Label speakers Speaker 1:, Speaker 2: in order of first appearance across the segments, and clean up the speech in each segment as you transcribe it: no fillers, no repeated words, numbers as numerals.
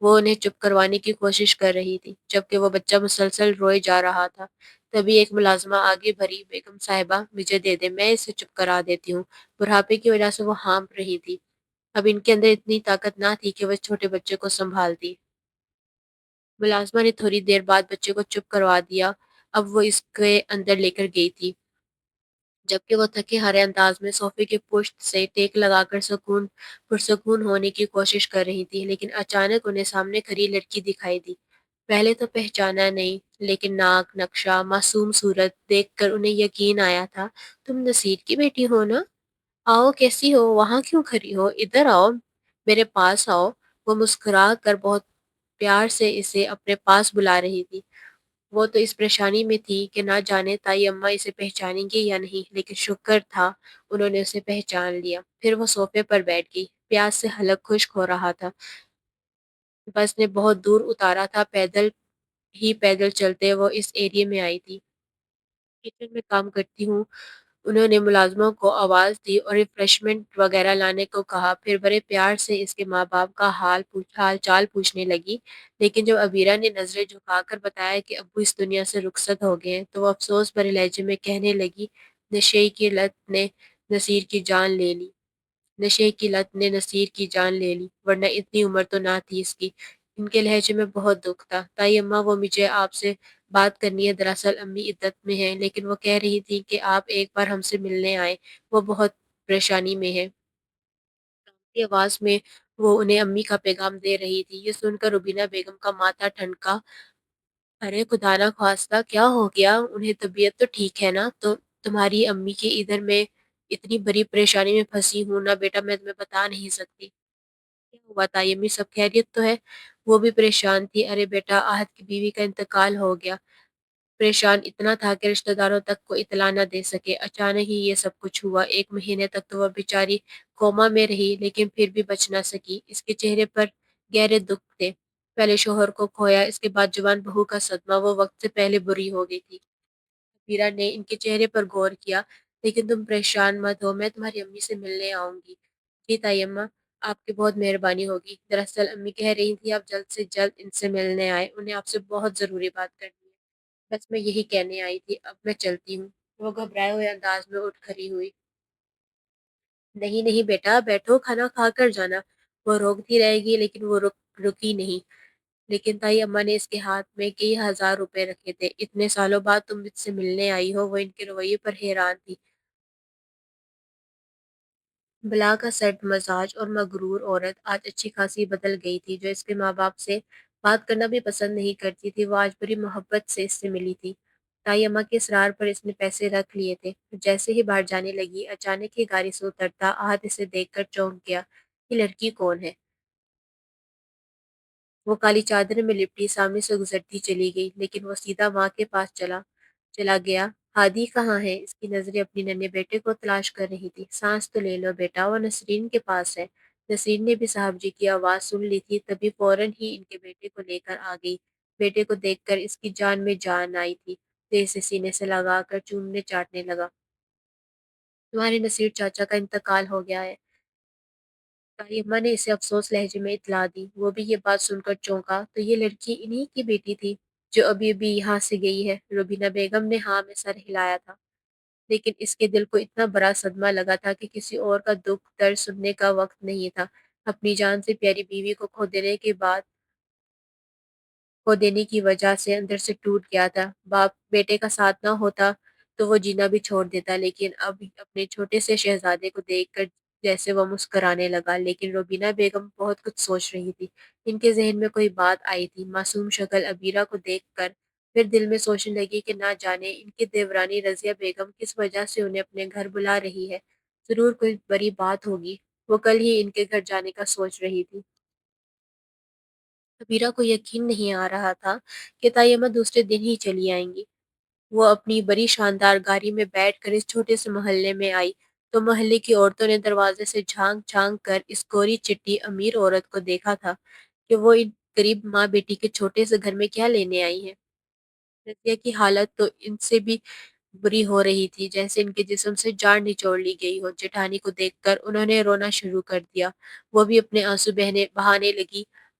Speaker 1: وہ انہیں چپ کروانے کی کوشش کر رہی تھی جبکہ وہ بچہ مسلسل روئے جا رہا تھا۔ تبھی ایک ملازمہ آگے بھری، بیگم صاحبہ مجھے دے دیں، میں اسے چپ کرا دیتی ہوں۔ بڑھاپے کی وجہ سے وہ ہانپ رہی تھی۔ اب ان کے اندر اتنی طاقت نہ تھی کہ وہ چھوٹے بچے کو سنبھالتی۔ ملازمہ نے تھوڑی دیر بعد بچے کو چپ کروا دیا۔ اب وہ اس کے اندر لے کر گئی تھی جبکہ وہ تھکے ہارے انداز میں صوفے کی پشت سے ٹیک لگا کر پرسکون ہونے کی کوشش کر رہی تھی، لیکن اچانک انہیں سامنے کھڑی لڑکی دکھائی دی۔ پہلے تو پہچانا نہیں، لیکن ناک نقشہ، معصوم صورت دیکھ کر انہیں یقین آیا تھا۔ تم نصیر کی بیٹی ہو نا؟ آؤ، کیسی ہو؟ وہاں کیوں کھڑی ہو؟ ادھر آؤ، میرے پاس آؤ۔ وہ مسکرا کر بہت پیار سے اسے اپنے پاس بلا رہی تھی۔ وہ تو اس پریشانی میں تھی کہ نہ جانے تائی اماں اسے پہچانیں گے یا نہیں، لیکن شکر تھا انہوں نے اسے پہچان لیا۔ پھر وہ صوفے پر بیٹھ گئی۔ پیاس سے حلق خشک ہو رہا تھا۔ بس نے بہت دور اتارا تھا۔ پیدل چلتے وہ اس ایریے میں آئی تھی۔ کچن میں کام کرتی ہوں، انہوں نے ملازموں کو آواز دی اور ریفریشمنٹ وغیرہ لانے کو کہا۔ پھر بڑے پیار سے اس کے ماں باپ کا حال چال پوچھنے لگی، لیکن جب عبیرہ نے نظریں جھکا کر بتایا کہ ابو اس دنیا سے رخصت ہو گئے ہیں تو وہ افسوس بھرے لہجے میں کہنے لگی، نشے کی لت نے نصیر کی جان لے لی۔ نشے کی لت نے نصیر کی جان لے لی، ورنہ اتنی عمر تو نہ تھی اس کی۔ ان کے لہجے میں بہت دکھ تھا۔ تائی اماں، وہ مجھے آپ سے بات کرنی ہے، دراصل امی عدت میں ہیں، لیکن وہ کہہ رہی تھی کہ آپ ایک بار ہم سے ملنے آئیں، وہ بہت پریشانی میں ہے۔ کی آواز میں وہ انہیں امی کا پیغام دے رہی تھی۔ یہ سن کر روبینہ بیگم کا ماتھا ٹھنکا۔ ارے خدا نہ خواستہ، کیا ہو گیا؟ انہیں طبیعت تو ٹھیک ہے نا؟ تو تمہاری امی کے ادھر میں اتنی بڑی پریشانی میں پھنسی ہوں نا بیٹا، میں تمہیں بتا نہیں سکتی۔ کیا ہوا تائی امی، سب خیریت تو ہے؟ وہ بھی پریشان تھی۔ ارے بیٹا، آہت کی بیوی کا انتقال ہو گیا۔ پریشان اتنا تھا کہ رشتہ داروں تک کو اطلاع نہ دے سکے۔ اچانک ہی یہ سب کچھ ہوا۔ 1 مہینے تک تو وہ بیچاری کوما میں رہی، لیکن پھر بھی بچ نہ سکی۔ اس کے چہرے پر گہرے دکھ تھے۔ پہلے شوہر کو کھویا، اس کے بعد جوان بہو کا صدمہ، وہ وقت سے پہلے بری ہو گئی تھی۔ میرا نے ان کے چہرے پر غور کیا۔ لیکن تم پریشان مت ہو، میں تمہاری امی سے ملنے آؤں گی۔ جی تائی اماں، آپ کی بہت مہربانی ہوگی۔ دراصل امی کہہ رہی تھی آپ جلد سے جلد ان سے ملنے آئے، انہیں آپ سے بہت ضروری بات کرنی ہے۔ بس میں یہی کہنے آئی تھی، اب میں چلتی ہوں۔ وہ گھبرائے ہوئے انداز میں اٹھ کھڑی ہوئی۔ نہیں نہیں بیٹا، بیٹھو، کھانا کھا کر جانا۔ وہ روکتی رہے گی لیکن وہ رکی نہیں۔ لیکن تائی اماں نے اس کے ہاتھ میں کئی ہزار روپے رکھے تھے۔ اتنے سالوں بعد تم مجھ سے ملنے آئی ہو۔ وہ ان کے رویے پر حیران تھی۔ بلا کا سرد مزاج اور مغرور عورت آج اچھی خاصی بدل گئی تھی، جو اس کے ماں باپ سے بات کرنا بھی پسند نہیں کرتی تھی۔ وہ آج بڑی محبت سے اس سے ملی تھی۔ تائی اماں کے اصرار پر اس نے پیسے رکھ لیے تھے۔ جیسے ہی باہر جانے لگی، اچانک ہی گاڑی سے اترتا آہت اسے دیکھ کر چونک گیا۔ یہ لڑکی کون ہے؟ وہ کالی چادر میں لپٹی سامنے سے گزرتی چلی گئی، لیکن وہ سیدھا ماں کے پاس چلا گیا۔ ہادی کہاں ہے؟ اس کی نظریں اپنی ننھے بیٹے کو تلاش کر رہی تھی۔ سانس تو لے لو بیٹا، وہ نسرین کے پاس ہے۔ نسرین نے بھی صاحب جی کی آواز سن لی تھی، تبھی فوراً ہی ان کے بیٹے کو لے کر آ گئی۔ بیٹے کو دیکھ کر اس کی جان میں جان آئی تھی۔ دیر سے سینے سے لگا کر چومنے چاٹنے لگا۔ تمہارے نصیر چاچا کا انتقال ہو گیا ہے، طیبہ نے اسے افسوس لہجے میں اطلاع دی۔ وہ بھی یہ بات سن کر چونکا۔ تو یہ لڑکی انہی کی بیٹی تھی جو ابھی ابھی یہاں سے گئی ہے؟ روبینہ بیگم نے ہاں میں سر ہلایا تھا، لیکن اس کے دل کو اتنا بڑا صدمہ لگا تھا کہ کسی اور کا دکھ درد سننے کا وقت نہیں تھا۔ اپنی جان سے پیاری بیوی کو کھو دینے کی وجہ سے اندر سے ٹوٹ گیا تھا۔ باپ بیٹے کا ساتھ نہ ہوتا تو وہ جینا بھی چھوڑ دیتا، لیکن اب اپنے چھوٹے سے شہزادے کو دیکھ کر جیسے وہ مسکرانے لگا۔ لیکن روبینہ بیگم بہت کچھ سوچ رہی تھی۔ ان کے ذہن میں کوئی بات آئی تھی۔ معصوم شکل عبیرہ کو دیکھ کر پھر دل میں سوچنے لگی کہ نہ جانے ان کی دیورانی رضیہ بیگم کس وجہ سے انہیں اپنے گھر بلا رہی ہے۔ ضرور کوئی بڑی بات ہوگی۔ وہ کل ہی ان کے گھر جانے کا سوچ رہی تھی۔ عبیرہ کو یقین نہیں آ رہا تھا کہ طیبہ دوسرے دن ہی چلی آئیں گی۔ وہ اپنی بڑی شاندار گاڑی میں بیٹھ کر اس چھوٹے سے محلے میں آئی تو محلے کی عورتوں نے دروازے سے جھانک جھانک کر اس گوری چٹی امیر عورت کو دیکھا تھا کہ وہ ان غریب ماں بیٹی کے چھوٹے سے گھر میں کیا لینے آئی ہے۔ رضیہ کی حالت تو ان سے بھی بری ہو رہی تھی، جیسے ان کے جسم سے جان نچوڑ لی گئی ہو۔ جیٹھانی کو دیکھ کر انہوں نے رونا شروع کر دیا۔ وہ بھی اپنے آنسو بہانے لگی۔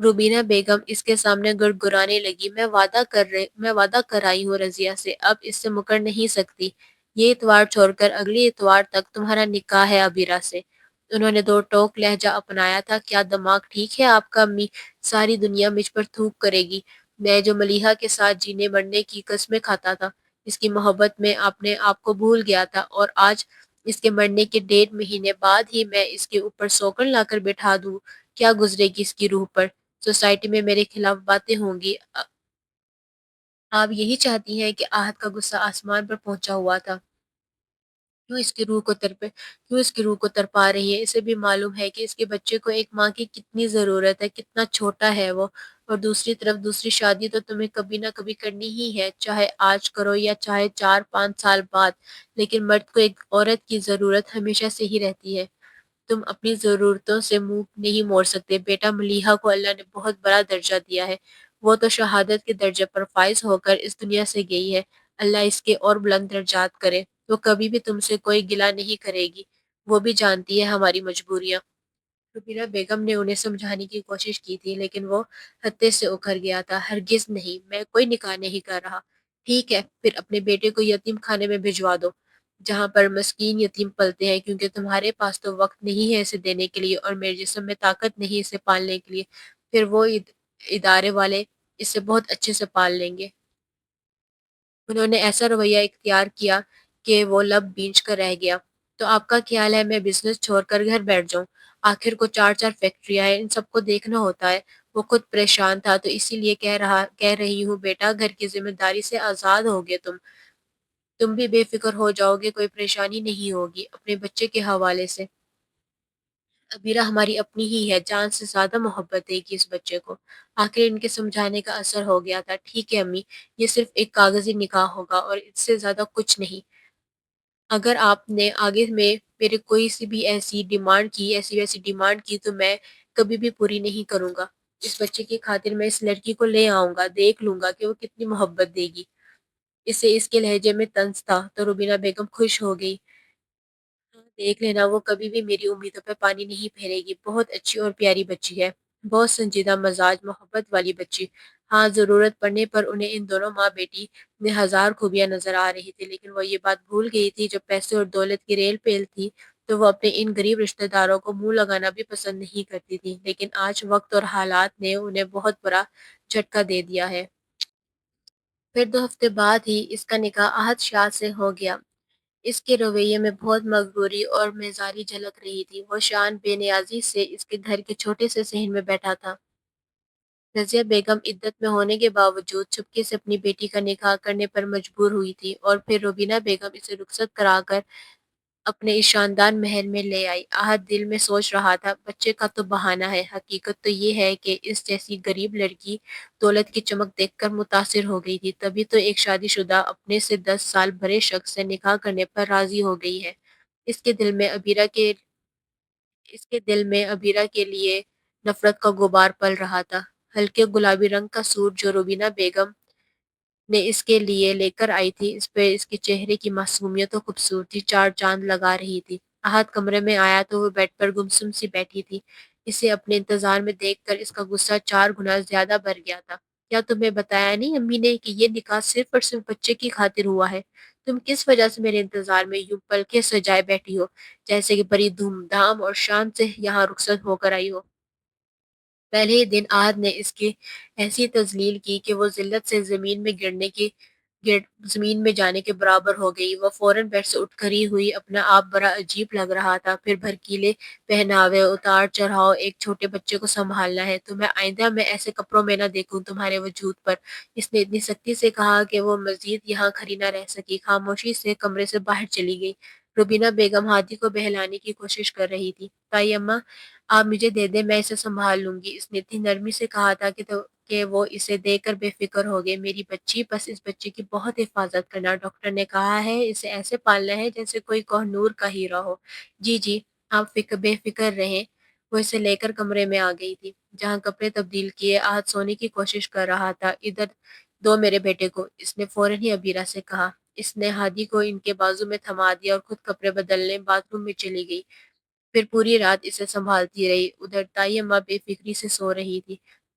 Speaker 1: روبینہ بیگم اس کے سامنے گڑگڑانے لگی۔ میں وعدہ کر آئی ہوں رضیہ سے، اب اس سے مکر نہیں سکتی۔ یہ اتوار چھوڑ کر اگلی اتوار تک تمہارا نکاح ہے عبیرہ سے۔ انہوں نے دو ٹوک لہجہ اپنایا تھا۔ کیا دماغ ٹھیک ہے آپ کا امی؟ ساری دنیا مجھ پر تھوک کرے گی۔ میں جو ملیحہ کے ساتھ جینے مرنے کی قسمیں کھاتا تھا، اس کی محبت میں اپنے آپ کو بھول گیا تھا، اور آج اس کے مرنے کے 1.5 مہینے بعد ہی میں اس کے اوپر سوکن لا کر بٹھا دوں؟ کیا گزرے گی اس کی روح پر؟ سوسائٹی میں میرے خلاف باتیں ہوں گی۔ آپ یہی چاہتی ہیں کہ آہت کا غصہ آسمان پر پہنچا ہوا تھا؟ کیوں اس کی روح کو تڑپا رہی ہے؟ اسے بھی معلوم ہے کہ اس کے بچے کو ایک ماں کی کتنی ضرورت ہے، کتنا چھوٹا ہے وہ۔ اور دوسری طرف دوسری شادی تو تمہیں کبھی نہ کبھی کرنی ہی ہے، چاہے آج کرو یا چاہے 4-5 سال بعد، لیکن مرد کو ایک عورت کی ضرورت ہمیشہ سے ہی رہتی ہے۔ تم اپنی ضرورتوں سے منہ نہیں موڑ سکتے۔ بیٹا ملیحہ کو اللہ نے بہت بڑا درجہ دیا ہے، وہ تو شہادت کے درجے پر فائز ہو کر اس دنیا سے گئی ہے۔ اللہ اس کے اور بلند درجات کرے۔ وہ کبھی بھی تم سے کوئی گلہ نہیں کرے گی، وہ بھی جانتی ہے ہماری مجبوریاں۔ روبینہ بیگم نے انہیں سمجھانے کی کوشش کی تھی، لیکن وہ حتے سے اکھر گیا تھا۔ ہرگز نہیں، میں کوئی نکاح نہیں کر رہا۔ ٹھیک ہے، پھر اپنے بیٹے کو یتیم خانے میں بھجوا دو، جہاں پر مسکین یتیم پلتے ہیں، کیونکہ تمہارے پاس تو وقت نہیں ہے اسے دینے کے لیے، اور میرے جسم میں طاقت نہیں اسے پالنے کے لیے۔ پھر وہ ادارے والے اسے بہت اچھے سے پال لیں گے۔ انہوں نے ایسا رویہ اختیار کیا کہ وہ لب بینچ کر رہ گیا۔ تو آپ کا خیال ہے میں بزنس چھوڑ کر گھر بیٹھ جاؤں؟ آخر کو 4 فیکٹریاں ہیں، ان سب کو دیکھنا ہوتا ہے۔ وہ خود پریشان تھا، تو اسی لیے کہہ رہی ہوں بیٹا، گھر کی ذمہ داری سے آزاد ہوگے تم بھی بے فکر ہو جاؤ گے، کوئی پریشانی نہیں ہوگی اپنے بچے کے حوالے سے۔ عبیرہ ہماری اپنی ہی ہے، جان سے زیادہ محبت دے گی اس بچے کو۔ آخر ان کے سمجھانے کا اثر ہو گیا تھا۔ ٹھیک ہے امی، یہ صرف ایک کاغذی نکاح ہوگا اور اس سے زیادہ کچھ نہیں۔ اگر آپ نے آگے میں میرے کوئی سی بھی ایسی ویسی ڈیمانڈ کی تو میں کبھی بھی پوری نہیں کروں گا۔ اس بچے کی خاطر میں اس لڑکی کو لے آؤں گا، دیکھ لوں گا کہ وہ کتنی محبت دے گی۔ اسے اس کے لہجے میں طنز تھا تو روبینہ بیگم خوش ہو گئی۔ ہاں، دیکھ لینا، وہ کبھی بھی میری امیدوں پہ پانی نہیں پھیرے گی۔ بہت اچھی اور پیاری بچی ہے، بہت سنجیدہ مزاج، محبت والی بچی۔ ہاں، ضرورت پڑنے پر انہیں ان دونوں ماں بیٹی میں ہزار خوبیاں نظر آ رہی تھی، لیکن وہ یہ بات بھول گئی تھی جب پیسے اور دولت کی ریل پیل تھی تو وہ اپنے ان غریب رشتہ داروں کو منہ لگانا بھی پسند نہیں کرتی تھی۔ لیکن آج وقت اور حالات نے انہیں بہت بڑا جھٹکا دے دیا ہے۔ پھر 2 ہفتے بعد ہی اس کا نکاح احد شاہ سے ہو گیا۔ اس کے رویے میں بہت مغروری اور میزاری جھلک رہی تھی۔ وہ شان بے نیازی سے اس کے گھر کے چھوٹے سے صحن میں بیٹھا تھا۔ رضیہ بیگم عدت میں ہونے کے باوجود چپکے سے اپنی بیٹی کا نکاح کرنے پر مجبور ہوئی تھی، اور پھر روبینہ بیگم اسے رخصت کرا کر اپنے اس شاندار محل میں لے آئی۔ آہت دل میں سوچ رہا تھا، بچے کا تو بہانہ ہے، حقیقت تو یہ ہے کہ اس جیسی غریب لڑکی دولت کی چمک دیکھ کر متاثر ہو گئی تھی، تبھی تو ایک شادی شدہ اپنے سے 10 سال بڑے شخص سے نکاح کرنے پر راضی ہو گئی ہے۔ اس کے دل میں ابیرہ کے لیے نفرت کا غبار پل رہا تھا۔ ہلکے گلابی رنگ کا سوٹ جو روبینہ بیگم نے اس کے لیے لے کر آئی تھی، اس پہ اس کے چہرے کی معصومیت و خوبصورتی 4 چاند لگا رہی تھی۔ احد کمرے میں آیا تو وہ بیڈ پر گمسم سی بیٹھی تھی۔ اسے اپنے انتظار میں دیکھ کر اس کا غصہ 4 گنا زیادہ بڑھ گیا تھا۔ کیا تمہیں بتایا نہیں امی نے کہ یہ نکاح صرف اور صرف بچے کی خاطر ہوا ہے؟ تم کس وجہ سے میرے انتظار میں یوں پلکیں سجائے بیٹھی ہو، جیسے کہ بڑی دھوم دھام اور شان سے یہاں رخصت ہو کر آئی ہو؟ پہلے ہی دن عہد نے اس کی ایسی تذلیل کی کہ وہ ذلت سے زمین میں جانے کے برابر ہو گئی۔ وہ فوراً بیڈ سے اٹھ کھڑی ہوئی، اپنا آپ بڑا عجیب لگ رہا تھا۔ پھر بھڑکیلے پہناوے، اتار چڑھاؤ، ایک چھوٹے بچے کو سنبھالنا ہے۔ تمہیں آئندہ میں ایسے کپڑوں میں نہ دیکھوں تمہارے وجود پر۔ اس نے اتنی سختی سے کہا کہ وہ مزید یہاں کھڑی نہ رہ سکی، خاموشی سے کمرے سے باہر چلی گئی۔ روبینہ بیگم ہادی کو بہلانے کی کوشش کر رہی تھی۔ تائی اماں، آپ مجھے دے دیں، میں اسے سنبھال لوں گی، اس نے اتنی نرمی سے کہا تھا کہ وہ اسے دے کر بے فکر ہو گئے۔ میری بچی، بس اس بچے کی بہت حفاظت کرنا، ڈاکٹر نے کہا ہے اسے ایسے پالنا ہے جیسے کوئی کوہ نور کا ہیرا ہو۔ جی جی، آپ بے فکر رہیں۔ وہ اسے لے کر کمرے میں آ گئی تھی، جہاں کپڑے تبدیل کیے آہت سونے کی کوشش کر رہا تھا۔ ادھر دو میرے بیٹے کو، اس نے فوراً ہی عبیرہ سے کہا۔ اس نے ہادی کو ان کے بازو میں تھما دیا اور خود کپڑے بدلنے باتھ روم میں چلی گئی۔ پھر پوری رات اسے سنبھالتی رہی۔ ادھر تائی اماں بے فکری سے سو رہی تھی۔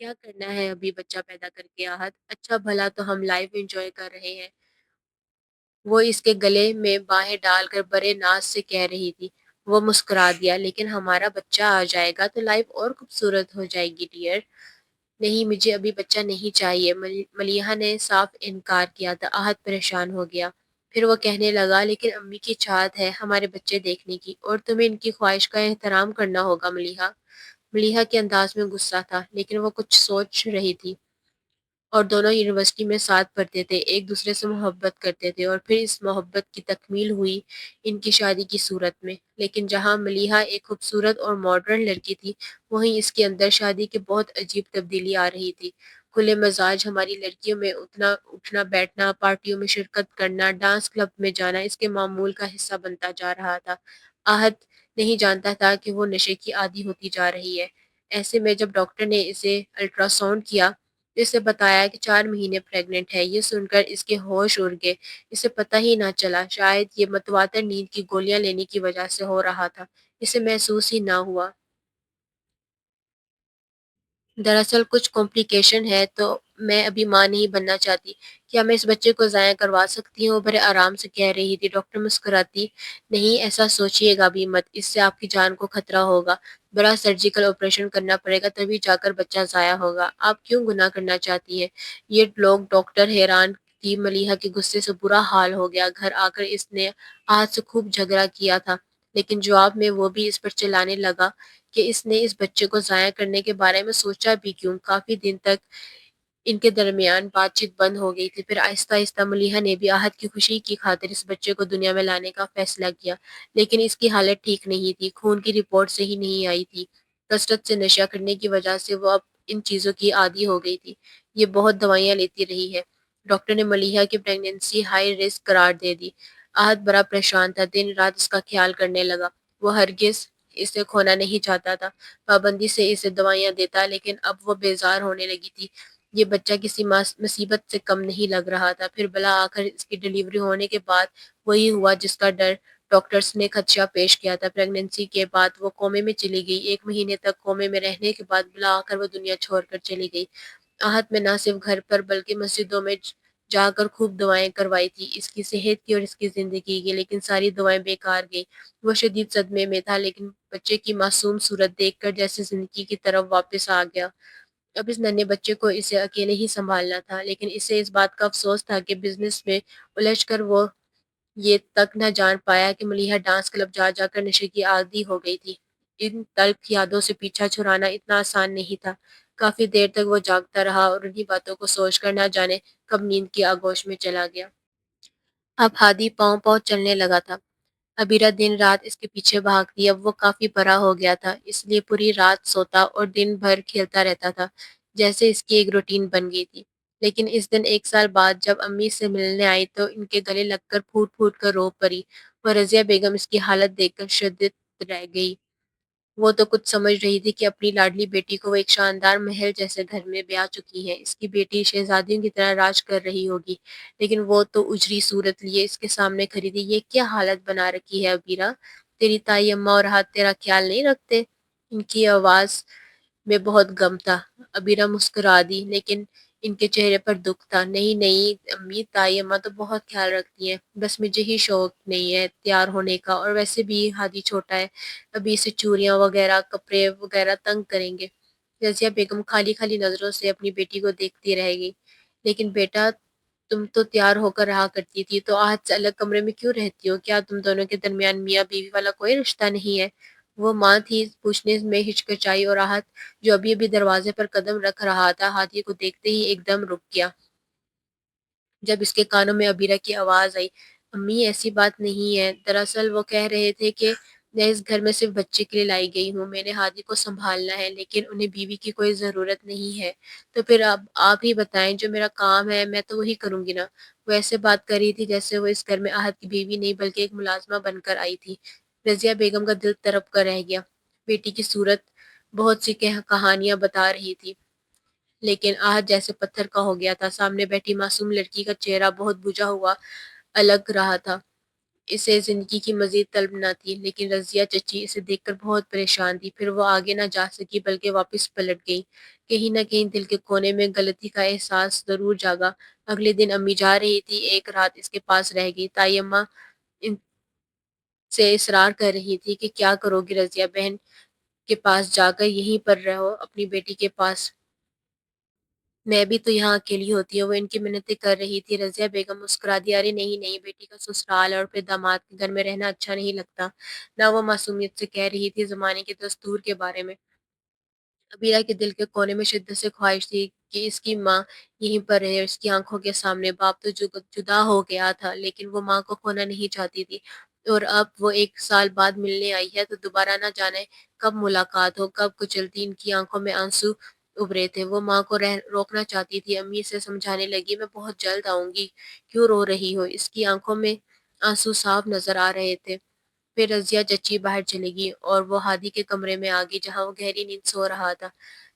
Speaker 1: کیا کرنا ہے ابھی بچہ پیدا کرکے احد، اچھا بھلا تو ہم لائف انجوائے کر رہے ہیں۔ وہ اس کے گلے میں باہیں ڈال کر بڑے ناز سے کہہ رہی تھی۔ وہ مسکرا دیا، لیکن ہمارا بچہ آ جائے گا تو لائف اور خوبصورت ہو جائے گی ڈیئر۔ نہیں، مجھے ابھی بچہ نہیں چاہیے، ملیحہ نے صاف انکار کیا تھا۔ احد پریشان ہو گیا۔ پھر وہ کہنے لگا، لیکن امی کی چاہت ہے ہمارے بچے دیکھنے کی، اور تمہیں ان کی خواہش کا احترام کرنا ہوگا ملیحہ۔ ملیحہ کے انداز میں غصہ تھا، لیکن وہ کچھ سوچ رہی تھی۔ اور دونوں یونیورسٹی میں ساتھ پڑھتے تھے، ایک دوسرے سے محبت کرتے تھے، اور پھر اس محبت کی تکمیل ہوئی ان کی شادی کی صورت میں۔ لیکن جہاں ملیحہ ایک خوبصورت اور ماڈرن لڑکی تھی، وہیں اس کے اندر شادی کی بہت عجیب تبدیلی آ رہی تھی۔ کھلے مزاج ہماری لڑکیوں میں اٹھنا بیٹھنا، پارٹیوں میں شرکت کرنا، ڈانس کلب میں جانا اس کے معمول کا حصہ بنتا جا رہا تھا۔ آہت نہیں جانتا تھا کہ وہ نشے کی عادی ہوتی جا رہی ہے۔ ایسے میں جب ڈاکٹر نے اسے الٹرا ساؤنڈ کیا، اسے بتایا کہ 4 مہینے پریگننٹ ہے، یہ سن کر اس کے ہوش اڑ گئے۔ اسے پتہ ہی نہ چلا، شاید یہ متواتر نیند کی گولیاں لینے کی وجہ سے ہو رہا تھا، اسے محسوس ہی نہ ہوا۔ دراصل کچھ کمپلیکیشن ہے، تو میں ابھی ماں نہیں بننا چاہتی۔ کیا میں اس بچے کو ضائع کروا سکتی ہوں؟ بڑے آرام سے کہہ رہی تھی۔ ڈاکٹر مسکراتی، نہیں ایسا سوچئے گا بھی مت، اس سے آپ کی جان کو خطرہ ہوگا۔ بڑا سرجیکل آپریشن کرنا پڑے گا، تبھی جا کر بچہ ضائع ہوگا۔ آپ کیوں گناہ کرنا چاہتی ہیں؟ یہ لوگ ڈاکٹر حیران تھی۔ ملیحہ کے غصے سے برا حال ہو گیا۔ گھر آ کر اس نے آج سے خوب جھگڑا کیا تھا، لیکن جواب میں وہ بھی اس پر چلانے لگا کہ اس نے اس بچے کو ضائع کرنے کے بارے میں سوچا بھی کیوں۔ کافی دن تک ان کے درمیان بات چیت بند ہو گئی تھی۔ پھر آہستہ آہستہ ملیحہ نے بھی آہت کی خوشی کی خاطر اس بچے کو دنیا میں لانے کا فیصلہ کیا، لیکن اس کی حالت ٹھیک نہیں تھی، خون کی رپورٹ صحیح نہیں آئی تھی۔ کثرت سے نشہ کرنے کی وجہ سے وہ اب ان چیزوں کی عادی ہو گئی تھی۔ یہ بہت دوائیاں لیتی رہی ہے۔ ڈاکٹر نے ملیحہ کی پریگنینسی ہائی رسک قرار دے دی۔ آہت بڑا پریشان تھا، دن رات اس کا خیال کرنے لگا۔ وہ ہرگز اسے کھونا نہیں چاہتا تھا، پابندی سے اسے دوائیاں دیتا، لیکن اب وہ بیزار ہونے لگی تھی۔ یہ بچہ کسی مصیبت سے کم نہیں لگ رہا تھا۔ پھر بلا آخر اس کی ڈیلیوری ہونے کے بعد وہی ہوا جس کا ڈر ڈاکٹرز نے خدشہ پیش کیا تھا۔ پریگنینسی کے بعد وہ کومے میں چلی گئی۔ 1 مہینے تک کومے میں رہنے کے بعد بلا آخر وہ دنیا چھوڑ کر چلی گئی۔ آہت میں نہ صرف گھر پر بلکہ مسجدوں میں جا کر خوب دعائیں کروائی تھی، اس کی صحت کی اور اس کی زندگی کی، لیکن ساری دعائیں بیکار گئیں۔ وہ شدید صدمے میں تھا، لیکن بچے کی معصوم صورت دیکھ کر جیسے زندگی کی طرف واپس آ گیا۔ اب اس ننھے بچے کو اسے اکیلے ہی سنبھالنا تھا، لیکن اسے اس بات کا افسوس تھا کہ بزنس میں الجھ کر وہ یہ تک نہ جان پایا کہ ملیحہ ڈانس کلب جا جا کر نشے کی عادی ہو گئی تھی۔ ان تلخ یادوں سے پیچھا چھڑانا اتنا آسان نہیں تھا۔ کافی دیر تک وہ جاگتا رہا اور انہی باتوں کو سوچ کر نہ جانے کب نیند کی آغوش میں چلا گیا۔ اب ہادی پاؤں پاؤں چلنے لگا تھا۔ ابیرہ دن رات اس کے پیچھے بھاگتی۔ اب وہ کافی بڑا ہو گیا تھا، اس لیے پوری رات سوتا اور دن بھر کھیلتا رہتا تھا، جیسے اس کی ایک روٹین بن گئی تھی۔ لیکن اس دن 1 سال بعد جب امی سے ملنے آئی تو ان کے گلے لگ کر پھوٹ پھوٹ کر رو پڑی۔ وہ رضیہ بیگم اس کی حالت دیکھ کر شدید رہ گئی۔ وہ تو کچھ سمجھ رہی تھی کہ اپنی لاڈلی بیٹی کو وہ ایک شاندار محل جیسے گھر میں بیاہ چکی ہے، اس کی بیٹی شہزادیوں کی طرح راج کر رہی ہوگی، لیکن وہ تو اجری صورت لیے اس کے سامنے کھڑی تھی۔ یہ کیا حالت بنا رکھی ہے ابیرہ؟ تیری تائی اماں اور ہاتھ تیرا خیال نہیں رکھتے؟ ان کی آواز میں بہت غم تھا۔ ابیرہ مسکرا دی، لیکن ان کے چہرے پر دکھ تھا۔ نہیں نہیں امی، تائی اماں تو بہت خیال رکھتی ہیں، بس مجھے ہی شوق نہیں ہے تیار ہونے کا، اور ویسے بھی ہادی چھوٹا ہے، ابھی اسے چوڑیاں وغیرہ کپڑے وغیرہ تنگ کریں گے۔ رضیہ بیگم خالی خالی نظروں سے اپنی بیٹی کو دیکھتی رہ گئی۔ لیکن بیٹا، تم تو تیار ہو کر رہا کرتی تھی، تو آج سے الگ کمرے میں کیوں رہتی ہو؟ کیا تم دونوں کے درمیان میاں بیوی والا کوئی رشتہ نہیں ہے؟ وہ ماں تھی پوچھنے میں ہچکچائی، اور راحت جو ابھی ابھی دروازے پر قدم رکھ رہا تھا، ہادی کو دیکھتے ہی ایک دم رک گیا جب اس کے کانوں میں ابیرہ کی آواز آئی، امی ایسی بات نہیں ہے، دراصل وہ کہہ رہے تھے کہ میں اس گھر میں صرف بچے کے لیے لائی گئی ہوں، میں نے ہادی کو سنبھالنا ہے، لیکن انہیں بیوی کی کوئی ضرورت نہیں ہے۔ تو پھر اب آپ ہی بتائیں، جو میرا کام ہے میں تو وہی کروں گی نا۔ وہ ایسے بات کر رہی تھی جیسے وہ اس گھر میں آہت کی بیوی نہیں بلکہ ایک ملازمہ بن کر آئی تھی۔ رضیہ بیگم کا دل تڑپ کر رہ گیا۔ بیٹی کی صورت بہت سی کہانیاں بتا رہی تھی، لیکن آہت جیسے پتھر کا ہو گیا تھا۔ سامنے بیٹھی معصوم لڑکی کا چہرہ بہت بجھا ہوا الگ رہا تھا۔ اسے زندگی کی مزید طلب نہ تھی، لیکن رضیہ چچی اسے دیکھ کر بہت پریشان تھی۔ پھر وہ آگے نہ جا سکی بلکہ واپس پلٹ گئی۔ کہیں نہ کہیں دل کے کونے میں غلطی کا احساس ضرور جاگا۔ اگلے دن امی جا رہی تھی، ایک رات اس کے پاس رہ گئی۔ تائی اماں ان سے اصرار کر رہی تھی کہ کیا کرو گی رضیہ بہن کے پاس جا کر یہیں پر رہو اپنی بیٹی کے پاس، میں بھی تو یہاں اکیلی ہوتی ہوں۔ وہ ان کی منتیں کر رہی تھی۔ رضیہ بیگم مسکرا دی، ارے نہیں نہیں، بیٹی کا سسرال اور پھر داماد کے گھر میں رہنا اچھا نہیں لگتا۔ نہ وہ معصومیت سے کہہ رہی تھی، زمانے کے دستور کے بارے میں۔ ابیرہ کے دل کے کونے میں شدت سے خواہش تھی کہ اس کی ماں یہیں پر رہے، اس کی آنکھوں کے سامنے۔ باپ تو جدا ہو گیا تھا، لیکن وہ ماں کو کھونا نہیں چاہتی تھی، اور اب وہ 1 سال بعد ملنے آئی ہے تو دوبارہ نہ جانے کب ملاقات ہو، کب کچلتی۔ ان کی آنکھوں میں آنسو ابھرے تھے۔ وہ ماں کو روکنا چاہتی تھی، امی سے سمجھانے لگی، میں بہت جلد آؤں گی، کیوں رو رہی ہو؟ اس کی آنکھوں میں آنسو صاف نظر آ رہے تھے۔ پھر رضیہ چچی باہر چلے گی اور وہ ہادی کے کمرے میں آ گئی جہاں وہ گہری نیند سو رہا تھا،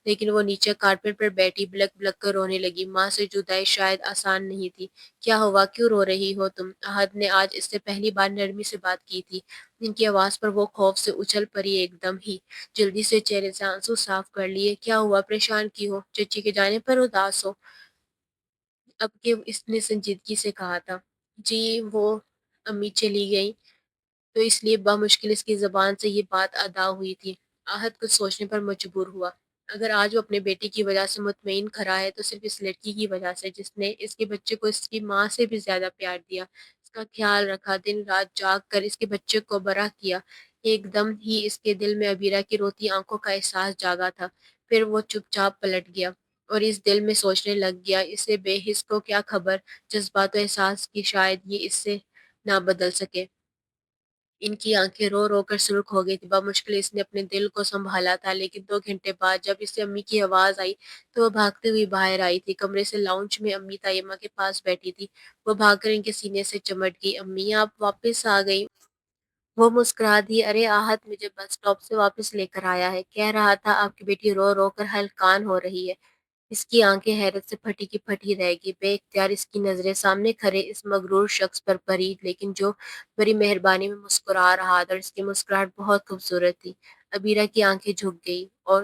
Speaker 1: لیکن وہ نیچے کارپیٹ پر بیٹھی بلک بلک کر رونے لگی۔ ماں سے جدائی شاید آسان نہیں تھی۔ کیا ہوا، کیوں رو رہی ہو تم؟ احد نے آج اس سے پہلی بار نرمی سے بات کی تھی۔ ان کی آواز پر وہ خوف سے اچھل پڑی، ایک دم ہی جلدی سے چہرے سے آنسو صاف کر لیے۔ کیا ہوا، پریشان کی ہو؟ چچی کے جانے پر اداس ہو؟ اب کہ اس نے سنجیدگی سے کہا تھا۔ جی وہ امی چلی گئی تو اس لیے بامشکل اس کی زبان سے یہ بات ادا ہوئی تھی۔ آہت کچھ سوچنے پر مجبور ہوا۔ اگر آج وہ اپنے بیٹی کی وجہ سے مطمئن کھڑا ہے تو صرف اس لڑکی کی وجہ سے، جس نے اس کے بچے کو اس کی ماں سے بھی زیادہ پیار دیا، اس کا خیال رکھا، دن رات جاگ کر اس کے بچے کو بڑا کیا۔ ایک دم ہی اس کے دل میں ابیرہ کی روتی آنکھوں کا احساس جاگا تھا۔ پھر وہ چپ چاپ پلٹ گیا اور اس دل میں سوچنے لگ گیا، اسے بے حس کو کیا خبر جذبات و احساس کی، شاید یہ اس سے نہ بدل سکے۔ ان کی آنکھیں رو رو کر سرخ ہو گئی تھی۔ بامشکل اس نے اپنے دل کو سنبھالا تھا، لیکن 2 گھنٹے بعد جب اسے امی کی آواز آئی تو وہ بھاگتے ہوئی باہر آئی تھی۔ کمرے سے لاؤنج میں امی طیبہ کے پاس بیٹھی تھی۔ وہ بھاگ کر ان کے سینے سے چمٹ گئی، امی آپ واپس آ گئی؟ وہ مسکرا دی، ارے آہت مجھے بس اسٹاپ سے واپس لے کر آیا ہے، کہہ رہا تھا آپ کی بیٹی رو رو کر ہلکان ہو رہی ہے۔ اس کی آنکھیں حیرت سے پھٹی کی پھٹی رہ گئی۔ بے اختیار اس کی نظریں سامنے کھڑے اس مغرور شخص پر پڑی، لیکن جو بڑی مہربانی میں مسکرا رہا تھا، اور اس کی مسکراہٹ بہت خوبصورت تھی۔ ابیرہ کی آنکھیں جھک گئی اور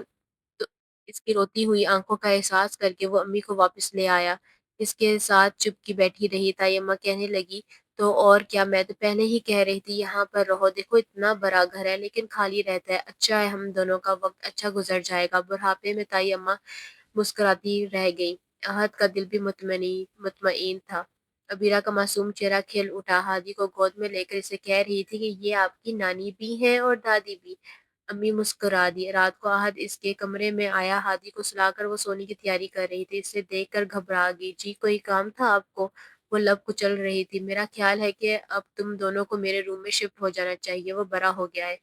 Speaker 1: تو اس کی روتی ہوئی آنکھوں کا احساس کر کے وہ امی کو واپس لے آیا۔ اس کے ساتھ چپ کی بیٹھی رہی۔ طیمہ کہنے لگی، تو اور کیا، میں تو پہلے ہی کہہ رہی تھی یہاں پر رہو، دیکھو اتنا بڑا گھر ہے لیکن خالی رہتا ہے، اچھا ہے ہم دونوں کا وقت اچھا گزر جائے گا۔ بڑھاپے میں طیمہ مسکراتی رہ گئی۔ احد کا دل بھی مطمئن تھا۔ ابیرہ کا معصوم چہرہ کھل اٹھا، ہادی کو گود میں لے کر اسے کہہ رہی تھی کہ یہ آپ کی نانی بھی ہیں اور دادی بھی۔ امی مسکرا دی۔ رات کو احد اس کے کمرے میں آیا، ہادی کو سلا کر وہ سونے کی تیاری کر رہی تھی۔ اسے دیکھ کر گھبرا گئی، جی کوئی کام تھا آپ کو؟ وہ لب کچل رہی تھی، میرا خیال ہے کہ اب تم دونوں کو میرے روم میں شفٹ ہو جانا چاہیے، وہ بڑا ہو گیا ہے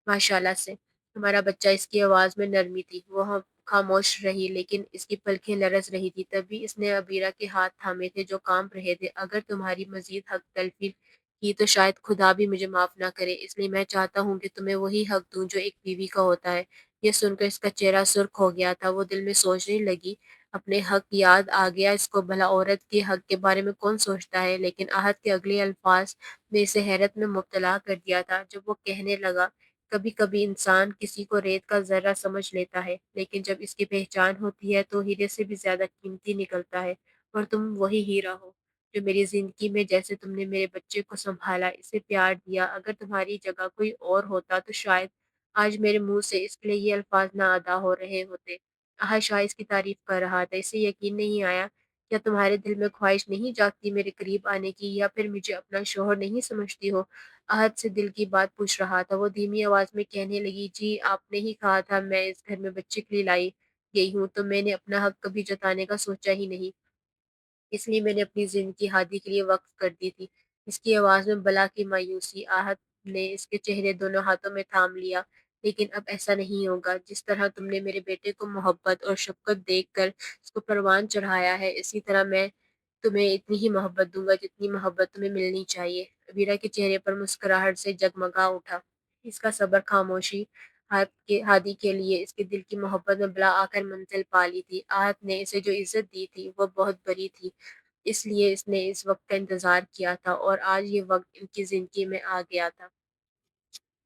Speaker 1: ماشاءاللہ سے، ہمارا بچہ۔ اس کی آواز میں نرمی تھی۔ وہ خاموش رہی، لیکن اس کی پلکیں لرز رہی تھی۔ تبھی اس نے ابیرہ کے ہاتھ تھامے تھے جو کانپ رہے تھے، اگر تمہاری مزید حق تلفی کی تو شاید خدا بھی مجھے معاف نہ کرے، اس لیے میں چاہتا ہوں کہ تمہیں وہی حق دوں جو ایک بیوی کا ہوتا ہے۔ یہ سن کر اس کا چہرہ سرخ ہو گیا تھا۔ وہ دل میں سوچنے لگی، اپنے حق یاد آ گیا اس کو، بھلا عورت کے حق کے بارے میں کون سوچتا ہے؟ لیکن احد کے اگلے الفاظ نے اسے حیرت میں مبتلا کر دیا تھا، جب وہ کہنے لگا، کبھی کبھی انسان کسی کو ریت کا ذرہ سمجھ لیتا ہے، لیکن جب اس کی پہچان ہوتی ہے تو ہیرے سے بھی زیادہ قیمتی نکلتا ہے، اور تم وہی ہیرا ہو جو میری زندگی میں، جیسے تم نے میرے بچے کو سنبھالا، اسے پیار دیا، اگر تمہاری جگہ کوئی اور ہوتا تو شاید آج میرے منہ سے اس کے لیے یہ الفاظ نہ ادا ہو رہے ہوتے۔ شاہ اس کی تعریف کر رہا تھا، اسے یقین نہیں آیا۔ کیا تمہارے دل میں خواہش نہیں جاگتی میرے قریب آنے کی، یا پھر مجھے اپنا شوہر نہیں سمجھتی ہو؟ احد سے دل کی بات پوچھ رہا تھا۔ وہ دھیمی آواز میں کہنے لگی، جی آپ نے ہی کہا تھا میں اس گھر میں بچے کے لیے لائی گئی ہوں، تو میں نے اپنا حق کبھی جتانے کا سوچا ہی نہیں، اس لیے میں نے اپنی زندگی ہادی کے لیے وقف کر دی تھی۔ اس کی آواز میں بلا کی مایوسی۔ آہت نے اس کے چہرے دونوں ہاتھوں میں تھام لیا، لیکن اب ایسا نہیں ہوگا، جس طرح تم نے میرے بیٹے کو محبت اور شفقت دیکھ کر اس کو پروان چڑھایا ہے، اسی طرح میں تمہیں اتنی ہی محبت دوں گا جتنی محبت تمہیں ملنی چاہیے۔ ابیرہ کے چہرے پر مسکراہٹ سے جگمگا اٹھا۔ اس کا صبر، خاموشی ہادی کے لیے اس کے دل کی محبت میں بلا آخر منزل پا لی تھی۔ آہت نے اسے جو عزت دی تھی وہ بہت بڑی تھی۔ اس لیے اس نے اس وقت کا انتظار کیا تھا اور آج یہ وقت ان کی زندگی میں آ گیا تھا۔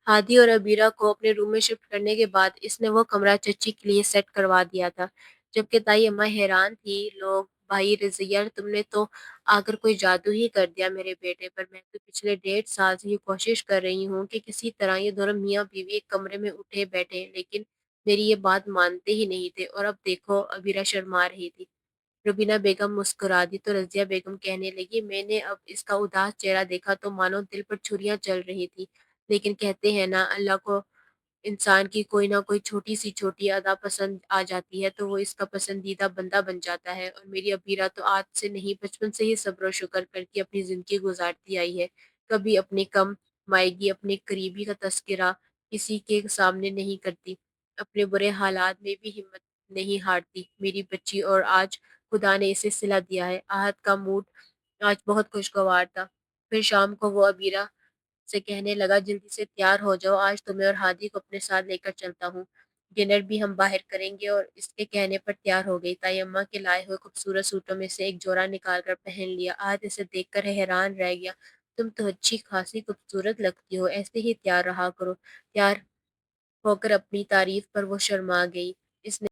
Speaker 1: ہادی اور عبیرہ کو اپنے روم میں شفٹ کرنے کے بعد اس نے وہ کمرہ چچی کے لیے سیٹ کروا دیا تھا، جبکہ تائی اماں حیران تھی۔ لوگ بھائی رضیہ تم نے تو آ کر کوئی جادو ہی کر دیا میرے بیٹے پر، میں تو پچھلے 1.5 سال سے یہ کوشش کر رہی ہوں کہ کسی طرح یہ دونوں میاں بیوی ایک کمرے میں اٹھے بیٹھے، لیکن میری یہ بات مانتے ہی نہیں تھے۔ اور اب دیکھو، عبیرہ شرما رہی تھی۔ روبینہ بیگم مسکرا دی تو رضیہ بیگم کہنے لگی، میں نے اب اس کا اداس چہرہ دیکھا تو مانو دل پر چھریاں چل رہی تھی، لیکن کہتے ہیں نا، اللہ کو انسان کی کوئی نہ کوئی چھوٹی ادا پسند آ جاتی ہے تو وہ اس کا پسندیدہ بندہ بن جاتا ہے۔ اور میری عبیرہ تو آج سے نہیں، بچپن سے ہی صبر و شکر کر کے اپنی زندگی گزارتی آئی ہے، کبھی اپنی کم مائگی، اپنے قریبی کا تذکرہ کسی کے سامنے نہیں کرتی، اپنے برے حالات میں بھی ہمت نہیں ہارتی میری بچی۔ اور آج خدا نے اسے صلہ دیا ہے۔ آہت کا موڈ آج بہت خوشگوار تھا۔ پھر شام کو وہ عبیرہ سے کہنے لگا، جلدی سے تیار ہو جاؤ، آج تمہیں اور ہادی کو اپنے ساتھ لے کر چلتا ہوں، ڈنر بھی ہم باہر کریں گے۔ اور اس کے کہنے پر تیار ہو گئی۔ تائی اماں کے لائے ہوئے خوبصورت سوٹوں میں سے ایک جوڑا نکال کر پہن لیا۔ آج اسے دیکھ کر حیران رہ گیا، تم تو اچھی خاصی خوبصورت لگتی ہو، ایسے ہی تیار رہا کرو۔ تیار ہو کر اپنی تعریف پر وہ شرما گئی۔ اس نے